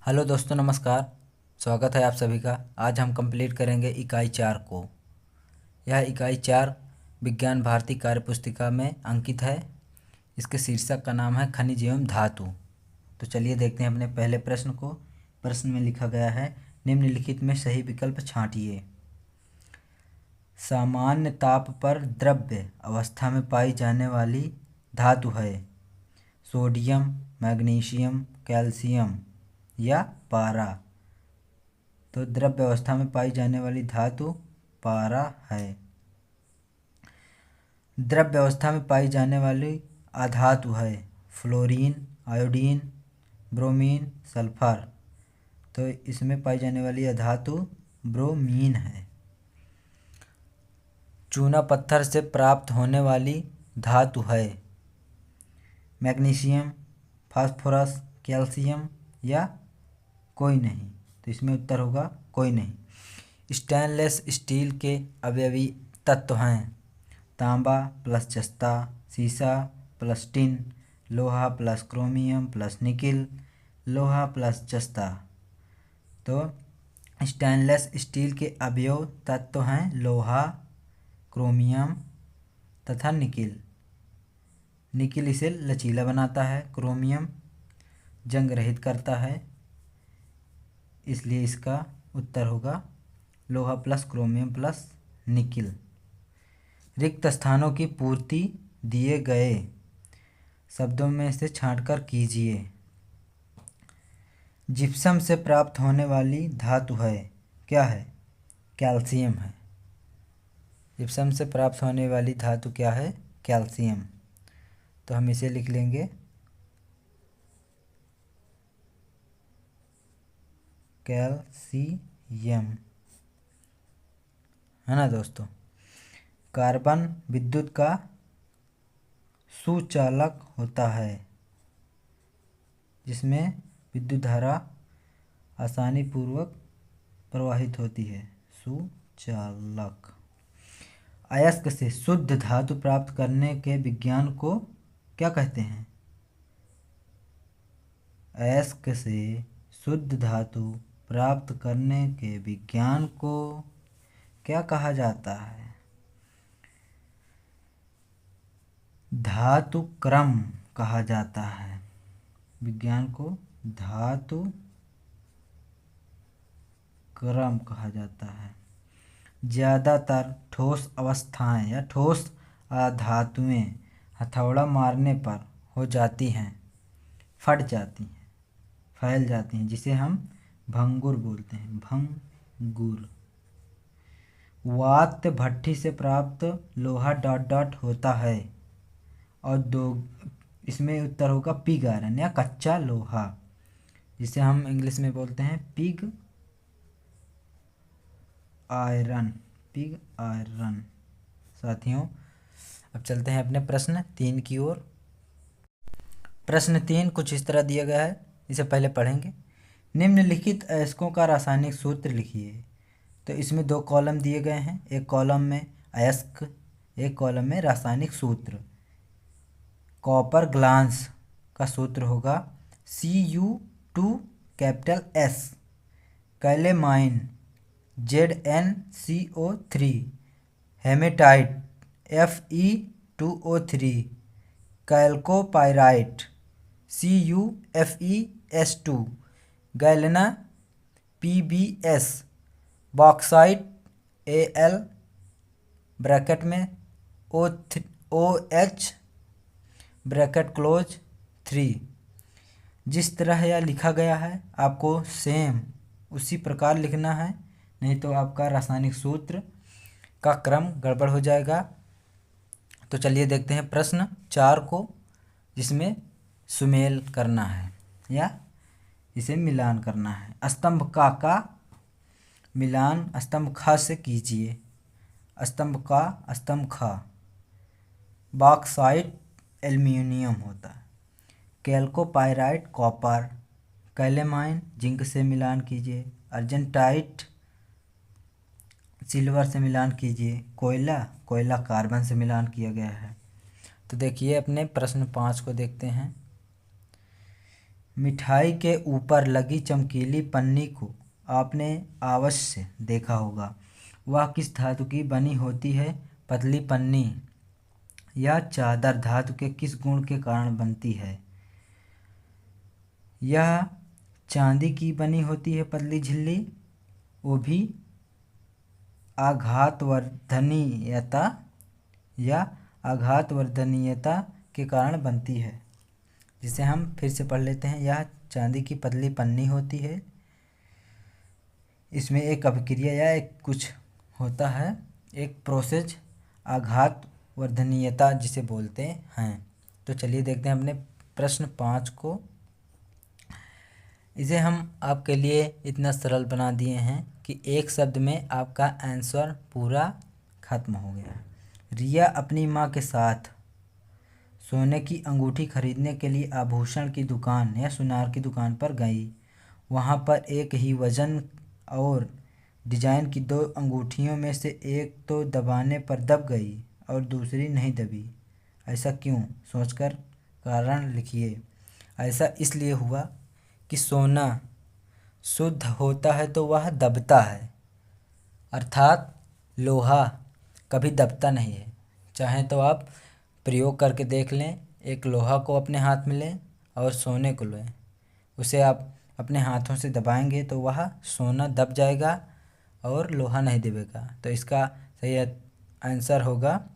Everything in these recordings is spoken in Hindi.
हेलो दोस्तों, नमस्कार। स्वागत है आप सभी का। आज हम कंप्लीट करेंगे इकाई 4 को। यह इकाई 4 विज्ञान भारती कार्यपुस्तिका में अंकित है। इसके शीर्षक का नाम है खनिज एवं धातु। तो चलिए देखते हैं अपने पहले प्रश्न को। प्रश्न में लिखा गया है, निम्नलिखित में सही विकल्प छांटिए। सामान्य ताप पर द्रव्य अवस्था में पाई जाने वाली धातु है सोडियम, मैग्नीशियम, कैल्शियम या पारा। तो द्रव्य अवस्था में पाई जाने वाली धातु पारा है। द्रव्य अवस्था में पाई जाने वाली अधातु है फ्लोरीन, आयोडीन, ब्रोमीन, सल्फर। तो इसमें पाई जाने वाली अधातु ब्रोमीन है। चूना पत्थर से प्राप्त होने वाली धातु है मैग्नीशियम, फास्फोरस, कैल्शियम या कोई नहीं। तो इसमें उत्तर होगा कोई नहीं। स्टेनलेस स्टील के अवयवी तत्व हैं तांबा प्लस जस्ता, सीसा प्लस टिन, लोहा प्लस क्रोमियम प्लस निकिल, लोहा प्लस जस्ता। तो स्टेनलेस स्टील के अवयव तत्व हैं लोहा, क्रोमियम तथा निकिल। निकिल इसे लचीला बनाता है, क्रोमियम जंग रहित करता है, इसलिए इसका उत्तर होगा लोहा प्लस क्रोमियम प्लस निकिल। रिक्त स्थानों की पूर्ति दिए गए शब्दों में से छांटकर कीजिए। जिप्सम से प्राप्त होने वाली धातु है, क्या है? कैल्शियम है। जिप्सम से प्राप्त होने वाली धातु क्या है? कैल्शियम। तो हम इसे लिख लेंगे कैल्शियम, है ना दोस्तों। कार्बन विद्युत का सुचालक होता है, जिसमें विद्युत धारा आसानी पूर्वक प्रवाहित होती है, सुचालक। अयस्क से शुद्ध धातु प्राप्त करने के विज्ञान को क्या कहते हैं? अयस्क से शुद्ध धातु प्राप्त करने के विज्ञान को क्या कहा जाता है? धातु क्रम कहा जाता है। विज्ञान को धातु क्रम कहा जाता है। ज़्यादातर ठोस अवस्थाएं या ठोस धातुएं हथौड़ा मारने पर हो जाती हैं, फट जाती हैं, फैल जाती हैं, जिसे हम भंगुर बोलते हैं, भंगुर। वात भट्ठी से प्राप्त लोहा डॉट डॉट होता है और दो, इसमें उत्तर होगा पिग आयरन या कच्चा लोहा, जिसे हम इंग्लिश में बोलते हैं पिग आयरन, पिग आयरन। साथियों, अब चलते हैं अपने प्रश्न 3 की ओर। प्रश्न 3 कुछ इस तरह दिया गया है, इसे पहले पढ़ेंगे। निम्नलिखित अयस्कों का रासायनिक सूत्र लिखिए। तो इसमें 2 कॉलम दिए गए हैं, एक कॉलम में अयस्क, एक कॉलम में रासायनिक सूत्र। कॉपर ग्लांस का सूत्र होगा Cu2S, calamine ZnCO3, hematite Fe2O3, chalcopyrite CuFeS2, galena PbS, bauxite Al bracket में OH ब्रैकेट क्लोज 3। जिस तरह यह लिखा गया है आपको सेम उसी प्रकार लिखना है, नहीं तो आपका रासायनिक सूत्र का क्रम गड़बड़ हो जाएगा। तो चलिए देखते हैं प्रश्न 4 को, जिसमें सुमेल करना है या इसे मिलान करना है। स्तंभ का मिलान स्तंभ ख से कीजिए। स्तंभ ख बॉक्साइट एल्युमिनियम होता है, कैल्कोपाइराइट कॉपर, कैलेमाइन जिंक से मिलान कीजिए, अर्जेंटाइट सिल्वर से मिलान कीजिए, कोयला कार्बन से मिलान किया गया है। तो देखिए अपने प्रश्न 5 को देखते हैं। मिठाई के ऊपर लगी चमकीली पन्नी को आपने अवश्य देखा होगा। वह किस धातु की बनी होती है? पतली पन्नी या चादर धातु के किस गुण के कारण बनती है? यह चांदी की बनी होती है पतली झिल्ली, वो भी आघातवर्धनीयता के कारण बनती है। जिसे हम फिर से पढ़ लेते हैं। यह चांदी की पतली पन्नी होती है, इसमें एक अभिक्रिया या एक कुछ होता है, एक प्रोसेस, आघातवर्धनीयता जिसे बोलते हैं। तो चलिए देखते हैं अपने प्रश्न 5 को। इसे हम आपके लिए इतना सरल बना दिए हैं कि एक शब्द में आपका आंसर पूरा खत्म हो गया। रिया अपनी माँ के साथ सोने की अंगूठी खरीदने के लिए आभूषण की दुकान या सुनार की दुकान पर गई। वहाँ पर एक ही वजन और डिजाइन की 2 अंगूठियों में से एक तो दबाने पर दब गई और दूसरी नहीं दबी। ऐसा क्यों? सोचकर कारण लिखिए। ऐसा इसलिए हुआ कि सोना शुद्ध होता है तो वह दबता है, अर्थात लोहा कभी दबता नहीं है। चाहें तो आप प्रयोग करके देख लें। एक लोहा को अपने हाथ में लें और सोने को लें, उसे आप अपने हाथों से दबाएंगे तो वह सोना दब जाएगा और लोहा नहीं दबेगा। तो इसका सही आंसर होगा,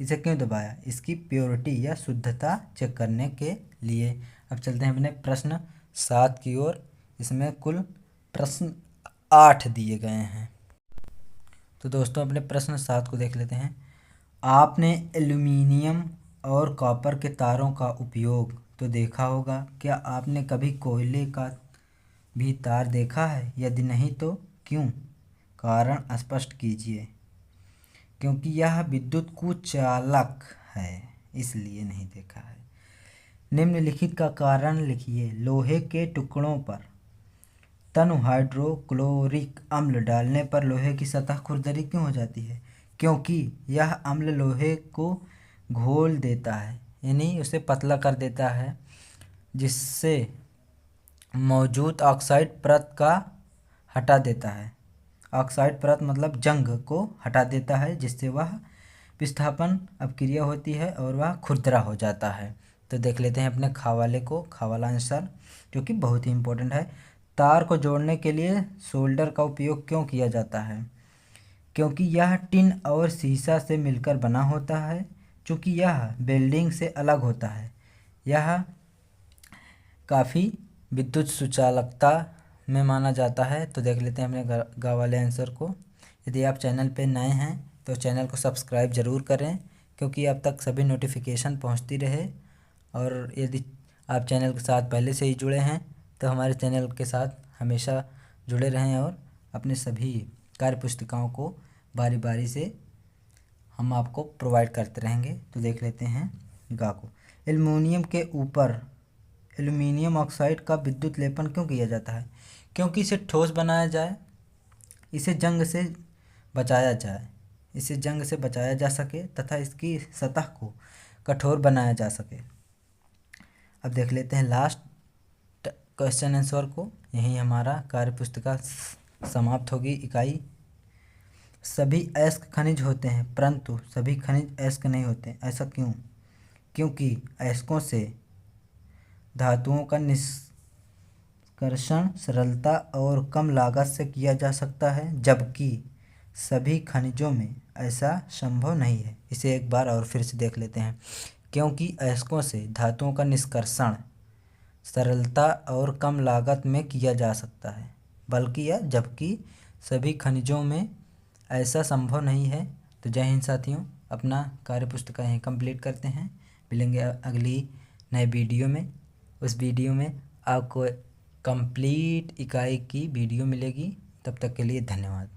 इसे क्यों दबाया? इसकी प्योरिटी या शुद्धता चेक करने के लिए। अब चलते हैं अपने प्रश्न 7 की ओर। इसमें कुल प्रश्न 8 दिए गए हैं। तो दोस्तों अपने प्रश्न 7 को देख लेते हैं। आपने एल्यूमीनियम और कॉपर के तारों का उपयोग तो देखा होगा। क्या आपने कभी कोयले का भी तार देखा है? यदि नहीं तो क्यों? कारण स्पष्ट कीजिए। क्योंकि यह विद्युत कुचालक है, इसलिए नहीं देखा है। निम्नलिखित का कारण लिखिए। लोहे के टुकड़ों पर तनु हाइड्रोक्लोरिक अम्ल डालने पर लोहे की सतह खुरदरी क्यों हो जाती है? क्योंकि यह अम्ल लोहे को घोल देता है, यानी उसे पतला कर देता है, जिससे मौजूद ऑक्साइड परत का हटा देता है। ऑक्साइड परत मतलब जंग को हटा देता है, जिससे वह विस्थापन अपक्रिया होती है और वह खुरदरा हो जाता है। तो देख लेते हैं अपने खवाले को, खवाला आंसर जो कि बहुत ही इम्पोर्टेंट है। तार को जोड़ने के लिए सोल्डर का उपयोग क्यों किया जाता है? क्योंकि यह टिन और सीसा से मिलकर बना होता है। चूँकि यह वेल्डिंग से अलग होता है, यह काफ़ी विद्युत सुचालकता में माना जाता है। तो देख लेते हैं अपने गा वाले आंसर को। यदि आप चैनल पे नए हैं तो चैनल को सब्सक्राइब ज़रूर करें, क्योंकि अब तक सभी नोटिफिकेशन पहुंचती रहे। और यदि आप चैनल के साथ पहले से ही जुड़े हैं तो हमारे चैनल के साथ हमेशा जुड़े रहें और अपने सभी कार्य पुस्तिकाओं को बारी बारी से हम आपको प्रोवाइड करते रहेंगे। तो देख लेते हैं गा को। एल्युमिनियम के ऊपर एल्युमिनियम ऑक्साइड का विद्युत लेपन क्यों किया जाता है? क्योंकि इसे ठोस बनाया जाए, इसे जंग से बचाया जाए, इसे जंग से बचाया जा सके तथा इसकी सतह को कठोर बनाया जा सके। अब देख लेते हैं लास्ट क्वेश्चन आंसर को। यही हमारा कार्य पुस्तिका समाप्त होगी। इकाई सभी अयस्क खनिज होते हैं, परंतु सभी खनिज अयस्क नहीं होते। ऐसा क्यों? क्योंकि अयस्कों से धातुओं का निष्कर्षण सरलता और कम लागत से किया जा सकता है, जबकि सभी खनिजों में ऐसा संभव नहीं है। इसे एक बार और फिर से देख लेते हैं। क्योंकि अयस्कों से धातुओं का निष्कर्षण सरलता और कम लागत में किया जा सकता है, बल्कि या जबकि सभी खनिजों में ऐसा संभव नहीं है। तो जय हिंद साथियों, अपना कार्य पुस्तिका यहीं कंप्लीट करते हैं। मिलेंगे अगली नए वीडियो में। उस वीडियो में आपको कंप्लीट इकाई की वीडियो मिलेगी। तब तक के लिए धन्यवाद।